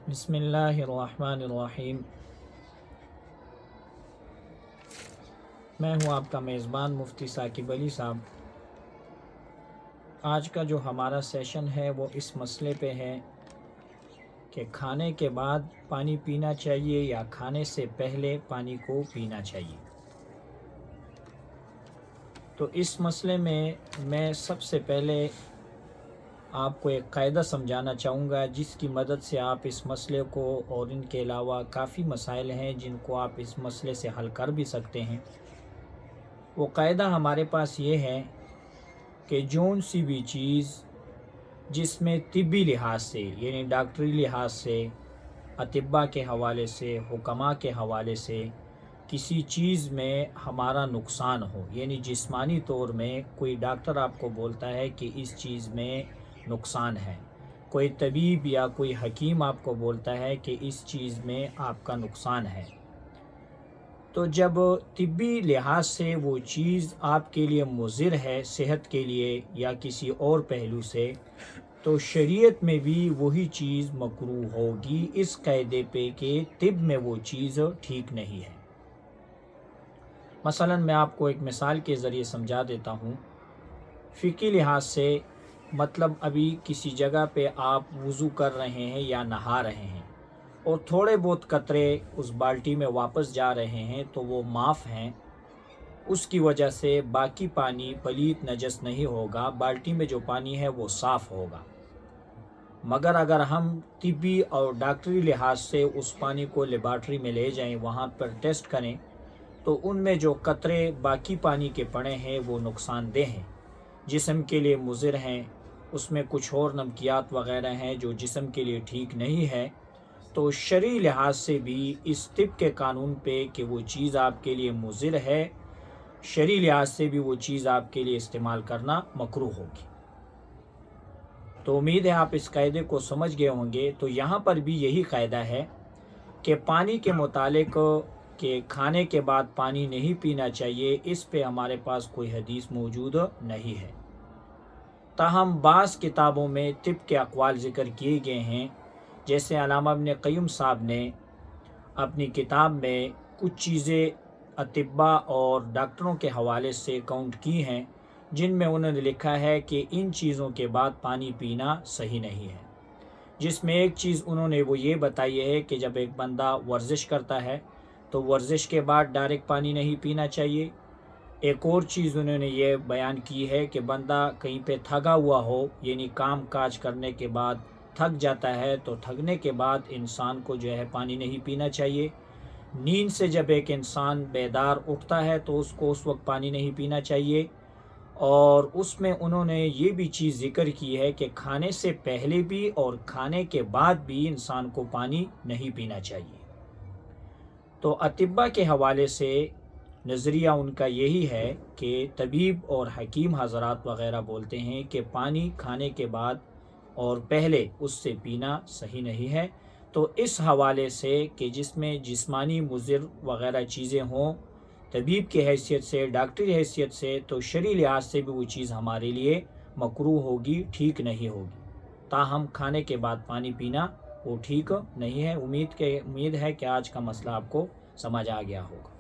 बिस्मिल्लाहिर्रहमानिर्रहीम। मैं हूं आपका मेज़बान मुफ्ती साकिब अली साहब। आज का जो हमारा सेशन है वो इस मसले पे है कि खाने के बाद पानी पीना चाहिए या खाने से पहले पानी को पीना चाहिए। तो इस मसले में मैं सबसे पहले आपको एक कायदा समझाना चाहूँगा जिसकी मदद से आप इस मसले को, और इनके अलावा काफ़ी मसाइल हैं जिनको आप इस मसले से हल कर भी सकते हैं। वो कायदा हमारे पास ये है कि जौन सी भी चीज़ जिसमें तिब्बी लिहाज से, यानी डॉक्टरी लिहाज से, अतिब्बा के हवाले से, हुक्मा के हवाले से किसी चीज़ में हमारा नुकसान हो, यानी जिस्मानी तौर में कोई डॉक्टर आपको बोलता है कि इस चीज़ में नुकसान है, कोई तबीब या कोई हकीम आपको बोलता है कि इस चीज़ में आपका नुकसान है, तो जब तिब्बी लिहाज से वो चीज़ आपके लिए मुज़िर है सेहत के लिए या किसी और पहलू से, तो शरीयत में भी वही चीज़ मकरूह होगी इस कायदे पे कि तिब में वो चीज़ ठीक नहीं है। मसलन मैं आपको एक मिसाल के ज़रिए समझा देता हूँ। फ़िक़ी लिहाज से, मतलब अभी किसी जगह पे आप वज़ू कर रहे हैं या नहा रहे हैं और थोड़े बहुत कतरे उस बाल्टी में वापस जा रहे हैं, तो वो माफ़ हैं, उसकी वजह से बाकी पानी पलीत नजस नहीं होगा, बाल्टी में जो पानी है वो साफ़ होगा। मगर अगर हम तिब्बी और डॉक्टरी लिहाज से उस पानी को लेबॉर्ट्री में ले जाएं, वहाँ पर टेस्ट करें, तो उनमें जो कतरे बाकी पानी के पड़े हैं वो नुकसानदेह हैं, जिस्म के लिए मुज़िर हैं, उसमें कुछ और नमकियात वग़ैरह हैं जो जिस्म के लिए ठीक नहीं है। तो शरई लिहाज से भी इस तिब के कानून पे कि वो चीज़ आपके लिए मुज़िर है, शरई लिहाज से भी वो चीज़ आपके लिए इस्तेमाल करना मकरूह होगी। तो उम्मीद है आप इस कायदे को समझ गए होंगे। तो यहाँ पर भी यही कायदा है कि पानी के मुतालिक कि खाने के बाद पानी नहीं पीना चाहिए, इस पे हमारे पास कोई हदीस मौजूद नहीं है। ताहम बाज़ किताबों में तिब के अक़वाल ज़िक्र किए गए हैं, जैसे अल्लामा इब्न क़य्युम साहब ने अपनी किताब में कुछ चीज़ें अतिब्बा और डॉक्टरों के हवाले से काउंट की हैं, जिनमें उन्होंने लिखा है कि इन चीज़ों के बाद पानी पीना सही नहीं है। जिसमें एक चीज़ उन्होंने वो ये बताई है कि जब एक बंदा वर्जिश करता है तो वर्जिश के बाद डायरेक्ट पानी नहीं पीना चाहिए। एक और चीज़ उन्होंने ये बयान की है कि बंदा कहीं पे थका हुआ हो, यानी काम काज करने के बाद थक जाता है, तो थकने के बाद इंसान को जो है पानी नहीं पीना चाहिए। नींद से जब एक इंसान बेदार उठता है तो उसको उस वक्त पानी नहीं पीना चाहिए। और उसमें उन्होंने ये भी चीज़ ज़िक्र की है कि खाने से पहले भी और खाने के बाद भी इंसान को पानी नहीं पीना चाहिए। तो अतिब्बा के हवाले से नज़रिया उनका यही है कि तबीब और हकीम हज़रात वग़ैरह बोलते हैं कि पानी खाने के बाद और पहले उससे पीना सही नहीं है। तो इस हवाले से कि जिसमें जिस्मानी मुज़िर वग़ैरह चीज़ें हों, तबीब की हैसियत से, डॉक्टरी हैसियत से, तो शरई लिहाज से भी वो चीज़ हमारे लिए मकरूह होगी, ठीक नहीं होगी। ताहम खाने के बाद पानी पीना वो ठीक नहीं है। उम्मीद है कि आज का मसला आपको समझ आ गया होगा।